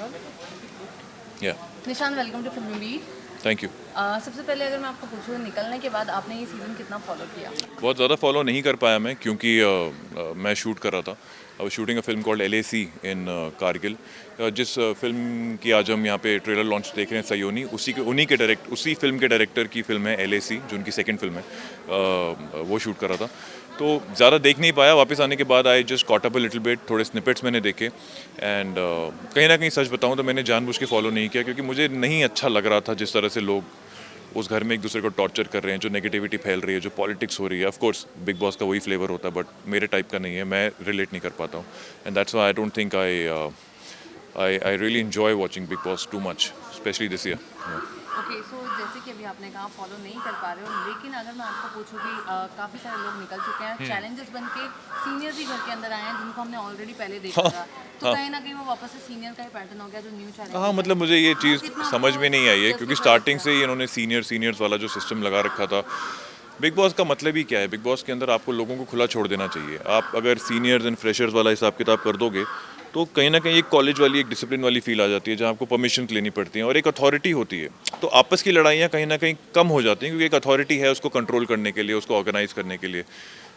राहुल। या निशान, welcome to फिल्मी बीट। Thank you. सबसे पहले अगर मैं आपको पूछूं, निकलने के बाद आपने ये सीज़न कितना फॉलो किया? बहुत ज़्यादा फॉलो नहीं कर पाया मैं क्योंकि मैं शूट कर रहा था। I was shooting a film called LAC इन कारगिल। जिस फिल्म की आज हम यहाँ पे ट्रेलर लॉन्च देख रहे हैं, सयोनी, उसी फिल्म के डायरेक्टर की फिल्म है LAC, जो उनकी सेकंड फिल्म है। वो शूट कर रहा था तो ज़्यादा देख नहीं पाया। वापस आने के बाद I just caught up a little bit, थोड़े स्निपेट्स मैंने देखे एंड कहीं ना कहीं सच बताऊँ तो मैंने जानबूझ के फॉलो नहीं किया क्योंकि मुझे नहीं अच्छा लग रहा था जिस तरह से लोग उस घर में एक दूसरे को टॉर्चर कर रहे हैं, जो नेगेटिविटी फैल रही है, जो पॉलिटिक्स हो रही है। ऑफ कोर्स बिग बॉस का वही फ्लेवर होता है बट मेरे टाइप का नहीं है, मैं रिलेट नहीं कर पाता हूँ and that's why I don't think I really enjoy watching Bigg Boss too much, specially this year. Okay, so जैसे कि अभी आपने कहा फॉलो नहीं कर पा रहे हो, लेकिन अगर मैं आपको पूछूं कि काफ़ी सारे लोग निकल चुके हैं, चैलेंजेस बन के सीनियर भी घर के अंदर आए हैं जिनको हमने ऑलरेडी पहले देखा था, तो हाँ कहीं ना कहीं वो वापस से सीनियर का ही पैटर्न हो गया जो न्यू चैलेंज हाँ, मतलब मुझे ये चीज़ कितना समझ में नहीं आई है क्योंकि जस्टिफाई स्टार्टिंग किया? से ही इन्होंने सीनियर्स वाला जो सिस्टम लगा रखा था। बिग बॉस का मतलब ही क्या है? बिग बॉस के अंदर आपको लोगों को खुला छोड़ देना चाहिए। आप अगर सीनियर्स एंड फ्रेशर्स वाला हिसाब किताब कर दोगे तो कहीं ना कहीं एक कॉलेज वाली, एक डिसिप्लिन वाली फील आ जाती है जहाँ आपको परमिशन लेनी पड़ती है और एक अथॉरिटी होती है। तो आपस की लड़ाइयाँ कहीं ना कहीं कम हो जाती हैं क्योंकि एक अथॉरिटी है उसको कंट्रोल करने के लिए, उसको ऑर्गेनाइज करने के लिए।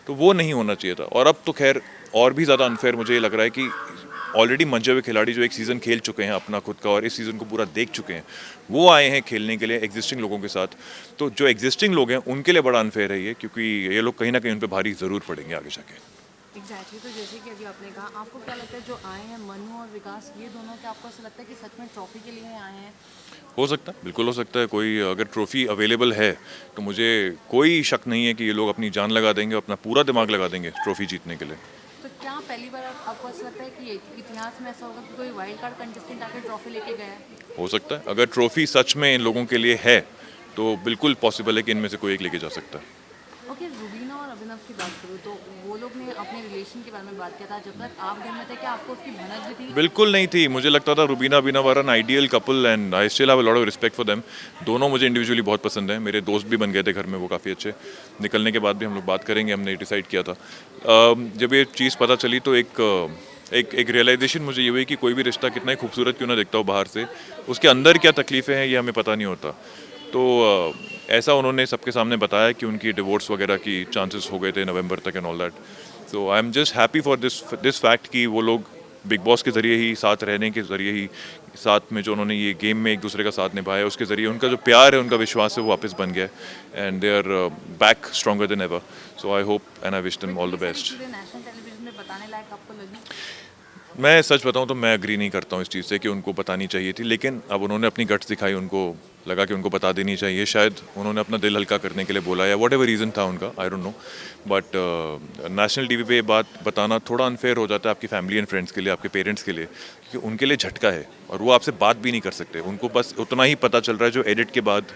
तो वो नहीं होना चाहिए था और अब तो खैर और भी ज़्यादा अनफेयर मुझे ये लग रहा है कि ऑलरेडी मंजे हुए खिलाड़ी जो एक सीज़न खेल चुके हैं अपना खुद का और इस सीज़न को पूरा देख चुके हैं, वो आए हैं खेलने के लिए एग्जिस्टिंग लोगों के साथ। तो जो एग्जिस्टिंग लोग हैं उनके लिए बड़ा अनफेयर है ये, क्योंकि ये लोग कहीं ना कहीं उन पर भारी ज़रूर पड़ेंगे आगे जाके। एग्जैक्टली, तो जैसे कि अभी आपने कहा, आपको क्या लगता है जो आए हैं मनु और विकास, ये दोनों, क्या आपको ऐसा लगता है कि सच में ट्रॉफी के लिए आए हैं? हो सकता है, बिल्कुल हो सकता है। कोई अगर ट्रॉफी अवेलेबल है तो मुझे कोई शक नहीं है कि ये लोग अपनी जान लगा देंगे, अपना पूरा दिमाग लगा देंगे ट्रॉफी जीतने के लिए। तो क्या पहली बार आपको ऐसा लगता है कि इतिहास में ऐसा होगा कि कोई वाइल्ड कार्ड कंटेस्टेंट आके ट्रॉफी लेके गया है? हो सकता है, अगर ट्रॉफी सच में इन लोगों के लिए है तो बिल्कुल पॉसिबल है कि इनमें से कोई एक लेके जा सकता है। ओके, रुबीना और अभिनव की बात करूँ तो वो लोग ने अपने रिलेशन के बारे में बात किया था जब तक आप घर में थे, क्या आपको उसकी भनक भी थी? बिल्कुल नहीं थी। मुझे लगता था Rubina Abhinav are an ideal couple and I still have a lot of respect for them. दोनों मुझे इंडिविजुअली बहुत पसंद हैं, मेरे दोस्त भी बन गए थे घर में वो काफ़ी अच्छे। निकलने के बाद भी हम लोग बात करेंगे, हमने डिसाइड किया था। जब ये चीज़ पता चली तो एक रियलाइजेशन मुझे ये हुई कि कोई भी रिश्ता कितना ही खूबसूरत क्यों ना दिखता हो बाहर से, उसके अंदर क्या तकलीफ़ें हैं ये हमें पता नहीं होता। तो ऐसा उन्होंने सबके सामने बताया कि उनकी डिवोर्स वगैरह की चांसेस हो गए थे नवंबर तक and all that. So I am just happy for this fact कि वो लोग बिग बॉस के ज़रिए ही, साथ रहने के ज़रिए ही, साथ में जो उन्होंने ये गेम में एक दूसरे का साथ निभाया, उसके ज़रिए उनका जो प्यार है, उनका विश्वास है, वो वापस बन गया है and they are back stronger than ever. So I hope and I wish them all the ये सारी बेस्ट। चीज़ें नेशनल टेलीविजन में बताने लायक आपको लगी? मैं सच बताऊं तो मैं एग्री नहीं करता हूं इस चीज़ से कि उनको बतानी चाहिए थी, लेकिन अब उन्होंने अपनी गट्स दिखाई, उनको लगा कि उनको बता देनी चाहिए। शायद उन्होंने अपना दिल हल्का करने के लिए बोला या वट एवर रीज़न था उनका, I don't know. But national TV पे ये बात बताना थोड़ा अनफेयर हो जाता है आपकी फैमिली एंड फ्रेंड्स के लिए, आपके पेरेंट्स के लिए, क्योंकि उनके लिए झटका है और वो आपसे बात भी नहीं कर सकते। उनको बस उतना ही पता चल रहा है जो एडिट के बाद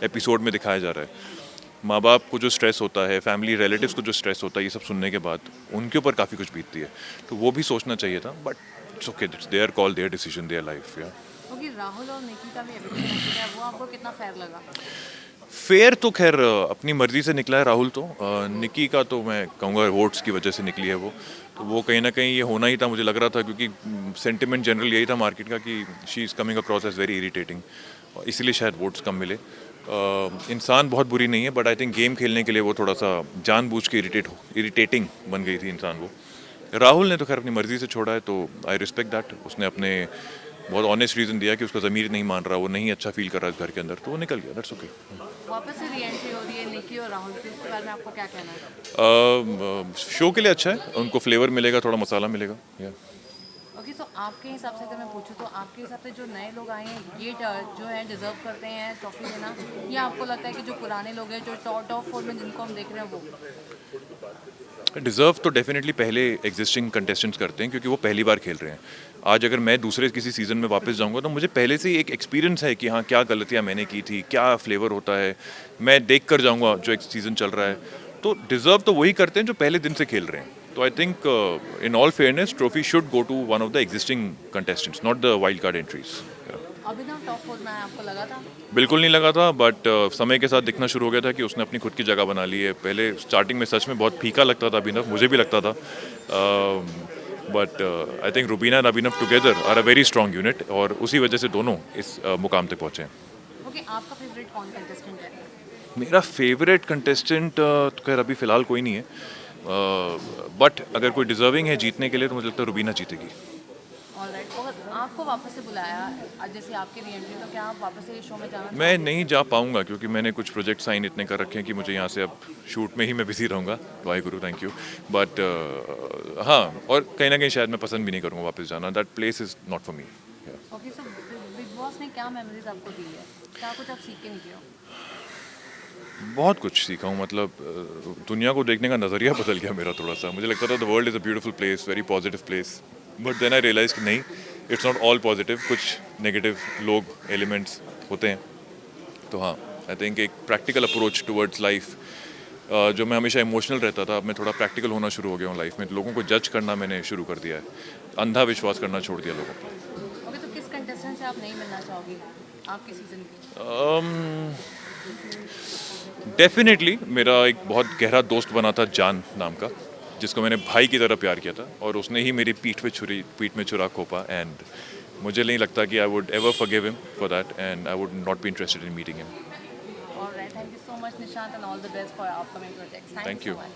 एपिसोड में दिखाया जा रहा है। माँ बाप को जो स्ट्रेस होता है, फैमिली रिलेटिव्स को जो स्ट्रेस होता है, ये सब सुनने के बाद उनके ऊपर काफ़ी कुछ बीतती है। तो वो भी सोचना चाहिए था, but it's okay, it's their call, their decision, their life. या ओके, राहुल और निकी का भी एविक्शन हो चुका है, वो आपको कितना फेयर लगा? फेयर तो खैर अपनी मर्जी से निकला है राहुल तो। निकी का तो मैं कहूँगा वोट्स की वजह से निकली है वो। तो वो कहीं ना कहीं ये होना ही था, मुझे लग रहा था, क्योंकि सेंटिमेंट जनरल यही था मार्केट का कि she is coming across as very irritating, और इसीलिए शायद वोट्स कम मिले। इंसान बहुत बुरी नहीं है बट आई थिंक गेम खेलने के लिए वो थोड़ा सा जानबूझ के इरिटेटिंग बन गई थी इंसान वो। राहुल ने तो खैर अपनी मर्जी से छोड़ा है, तो आई रिस्पेक्ट दैट। उसने अपने बहुत ऑनेस्ट रीज़न दिया कि उसका ज़मीर नहीं मान रहा, वो नहीं अच्छा फील कर रहा है घर के अंदर, तो वो निकल गया, दैट्स ओके। वापस से री एंट्री हो रही है निकी और राहुल की, उसके बारे में आपको क्या कहना है? शो के लिए अच्छा है, उनको फ्लेवर मिलेगा, थोड़ा मसाला मिलेगा। या ओके, तो आपके हिसाब से अगर मैं पूछूं तो आपके हिसाब से जो नए लोग आए हैं ये जो है डिजर्व करते हैं ट्रॉफी लेना, या आपको लगता है कि जो पुराने लोग हैं जो टॉप फोर में जिनको हम देख रहे हैं वो? डिज़र्व तो डेफिनेटली पहले एग्जिस्टिंग कंटेस्टेंट्स करते हैं क्योंकि वो पहली बार खेल रहे हैं। आज अगर मैं दूसरे किसी सीज़न में वापस जाऊंगा तो मुझे पहले से ही एक एक्सपीरियंस है कि हाँ क्या गलतियाँ मैंने की थी, क्या फ्लेवर होता है, मैं देख कर जाऊँगा जो एक सीज़न चल रहा है। तो डिज़र्व तो वही करते हैं जो पहले दिन से खेल रहे हैं। तो I think in all fairness trophy should go to one of the existing contestants, not the wild card entries. Abhinav top four में आया, आपको लगा था? बिल्कुल नहीं लगा था, बट समय के साथ दिखना शुरू हो गया था कि उसने अपनी खुद की जगह बना ली है। पहले स्टार्टिंग में सच में बहुत फीका लगता था अभिनव, मुझे भी लगता था। But I think Rubina and Abhinav together are a very strong unit, और उसी वजह से दोनों इस मुकाम तक पहुँचे हैं। ओके, आपका फेवरेट कौन कंटेस्टेंट है? मेरा फेवरेट कंटेस्टेंट तो खैर अभी फ़िलहाल कोई नहीं है, बट अगर कोई डिज़र्विंग है जीतने के लिए तो मुझे लगता है रुबीना जीतेगी। ऑलराइट, और आपको वापस से बुलाया आज जैसे आपकी रीएंट्री, तो क्या आप वापस से इस शो में जाना मैं चाहोगे? नहीं जा पाऊँगा क्योंकि मैंने कुछ प्रोजेक्ट साइन इतने कर रखे हैं कि मुझे यहाँ से अब शूट में ही मैं बिज़ी रहूँगा। Wahe Guru, thank you. But हाँ, और कहीं न कहीं शायद मैं पसंद भी नहीं करूँगा वापस जाना। That place is not for me. Okay, so big boss ने क्या मेमोरीज आपको दी है? क्या कुछ आप सीख के निकले हो? बहुत कुछ सीखा हूँ, मतलब दुनिया को देखने का नज़रिया बदल गया मेरा थोड़ा सा। मुझे लगता था the world is a beautiful place, very positive place, but then I realize कि नहीं, इट्स नॉट ऑल पॉजिटिव, कुछ नेगेटिव लोग, एलिमेंट्स होते हैं। तो हाँ, आई थिंक एक प्रैक्टिकल अप्रोच टुवर्ड्स लाइफ, जो मैं हमेशा इमोशनल रहता था, अब मैं थोड़ा प्रैक्टिकल होना शुरू हो गया हूँ लाइफ में। लोगों को जज करना मैंने शुरू कर दिया है, अंधा विश्वास करना छोड़ दिया लोगों पर। ओके, तो किस कंटेस्टेंट से आप नहीं मिलना चाहोगे आपके सीजन की? डेफिनेटली मेरा एक बहुत गहरा दोस्त बना था जान नाम का, जिसको मैंने भाई की तरह प्यार किया था, और उसने ही मेरी पीठ में छुरा घोंपा, एंड मुझे नहीं लगता कि I would ever forgive him for that, and I would not be interested in meeting him. Alright, thank you so much Nishant, and all the best for upcoming projects. Thank thank you you. So much.